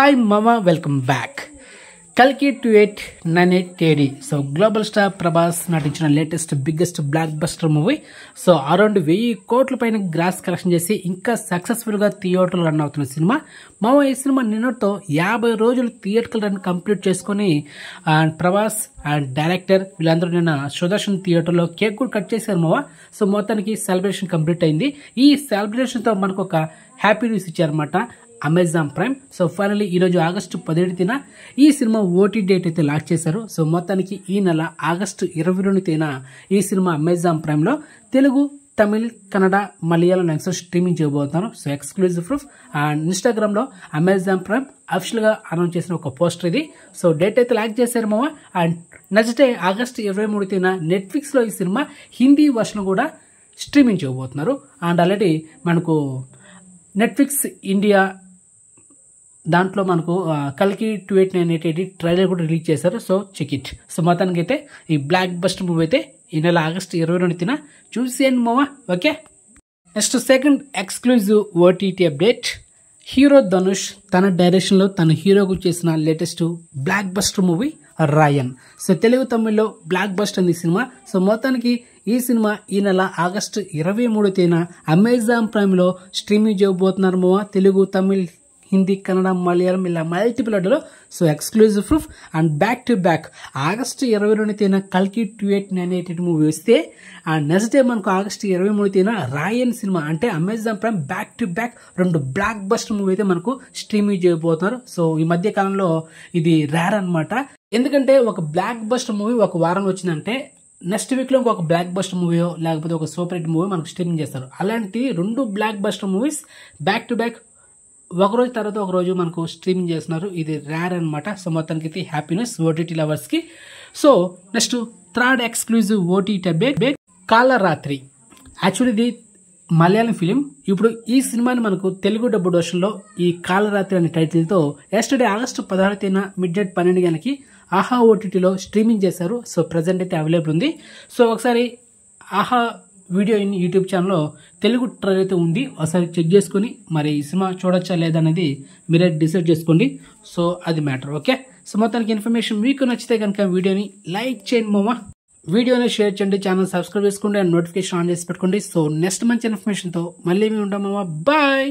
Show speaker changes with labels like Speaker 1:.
Speaker 1: Hi Mama, welcome back. Kalki 2898 AD. So global star Prabhas నటించిన latest biggest block buster movie. So around 1000 కోట్ల పైన gross collection చేసి ఇంకా successful గా థియేటర్లో రన్ అవుతున్న సినిమా. మామ ఈ సినిమా నిన్నటితో 50 రోజులు థియేటర్ రన్ కంప్లీట్ చేసుకుని ప్రభాస్ అండ్ డైరెక్టర్ వీళ్ళందరూ నిన్న సుదర్శన్ థియేటర్లో కేక్ కూడా కట్ చేశారు మామ. సో మొత్తానికి సెలబ్రేషన్ కంప్లీట్ అయింది. ఈ సెలబ్రేషన్ తో మనకు ఒక హ్యాపీ న్యూస్ ఇచ్చారన్నమాట అమెజాన్ ప్రైమ్. సో ఫైనల్లీ ఈరోజు ఆగస్టు 17న ఈ సినిమా ఓటీ డేట్ అయితే లాక్ చేశారు. సో మొత్తానికి ఈ నెల ఆగస్టు 22న ఈ సినిమా అమెజాన్ ప్రైమ్ లో తెలుగు, తమిళ్, కన్నడ, మలయాళం లాంగ్వేజ్ స్ట్రీమింగ్ చేయబోతున్నారు. So exclusive proof and Instagram లో అమెజాన్ ప్రైమ్ అఫిషియల్ గా అనౌన్స్ చేసిన ఒక పోస్టర్ ఇది. సో డేట్ అయితే లాక్ చేశారు మామ. అండ్ నెక్స్ట్ డే ఆగస్టు 23న నెట్ఫ్లిక్స్ లో ఈ సినిమా హిందీ వర్షన్ కూడా స్ట్రీమింగ్ చేయబోతున్నారు. అండ్ ఆల్రెడీ మనకు నెట్ఫ్లిక్స్ ఇండియా దాంట్లో మనకు కల్కి 2898 ట్రైలర్ కూడా రిలీజ్ చేశారు. So check it. సో మొత్తానికి అయితే ఈ బ్లాక్ బస్టర్ మూవీ అయితే ఈ నెల ఆగస్టు 22న చూసేయండి మామ. Okay, next second exclusive OTT update. Hero Dhanush తన డైరెక్షన్ లో తన హీరోకు చేసిన latest blockbuster movie Raayan. So Telugu, తమిళ్లో బ్లాక్ బస్టర్ ఉంది సినిమా. సో మొత్తానికి ఈ సినిమా ఈ నెల ఆగస్టు 23న అమెజాన్ ప్రైమ్ లో స్ట్రీమింగ్ చేయబోతున్నారు మామ. తెలుగు, తమిళ్, హిందీ, కన్నడ, మలయాళం ఇలా మల్టిపుల్ అడ్డలో. So exclusive proof and back to back August 22న కల్కి 2898 మూవీ వస్తే అండ్ నెక్స్ట్ డే మనకు ఆగస్టు 23న రాయన్ సినిమా అంటే Amazon prime back to back 2 block buster movie అయితే మనకు స్ట్రీమింగ్ చేయబోతున్నారు. సో ఈ మధ్య కాలంలో ఇది రేర్ అనమాట. ఎందుకంటే ఒక బ్లాక్ బస్టర్ మూవీ ఒక వారం వచ్చిందంటే నెక్స్ట్ వీక్ లో ఇంకొక బ్లాక్ బస్టర్ మూవీయో లేకపోతే ఒక సూపర్ హిట్ మూవీ మనకు స్ట్రీమింగ్ చేస్తారు. అలాంటి 2 block buster movies back to back ఒక రోజు తర్వాత ఒక రోజు మనకు స్ట్రీమింగ్ చేస్తున్నారు. ఇది రేర్ అనమాట. సో మొత్తానికి హ్యాపీనెస్ ఓటీటీ లవర్స్ కి. So next third exclusive OTT update Kalarathri. Actually ఇది మలయాళం ఫిలిం. ఇప్పుడు ఈ సినిమాని మనకు తెలుగు డబ్బుడ్ వర్షన్ లో ఈ కాలరాత్రి అనే టైటిల్ తో ఎస్టర్డే ఆగస్టు 16న మిడ్-నైట్ 12 గంటలకి ఆహా ఓటీటీలో స్ట్రీమింగ్ చేశారు. సో ప్రెసెంట్ అయితే అవైలబుల్ ఉంది. సో ఒకసారి ఆహా వీడియో ఇన్ యూట్యూబ్ ఛానల్లో తెలుగు ట్రైలర్ అయితే ఉంది. ఒకసారి చెక్ చేసుకుని మరి ఈ సినిమా చూడొచ్చా లేదా అనేది మీరే డిసైడ్ చేసుకోండి. సో అది మ్యాటర్. ఓకే, సో మొత్తానికి ఇన్ఫర్మేషన్ మీకు నచ్చితే కనుక వీడియోని లైక్ చేయండి మామ, వీడియోని షేర్ చేయండి, ఛానల్ సబ్స్క్రైబ్ చేసుకోండి అండ్ నోటిఫికేషన్ ఆన్ చేసి పెట్టుకోండి. సో నెక్స్ట్ మంచి ఇన్ఫర్మేషన్తో మళ్ళీ మేము ఉంటాం మామ. బాయ్.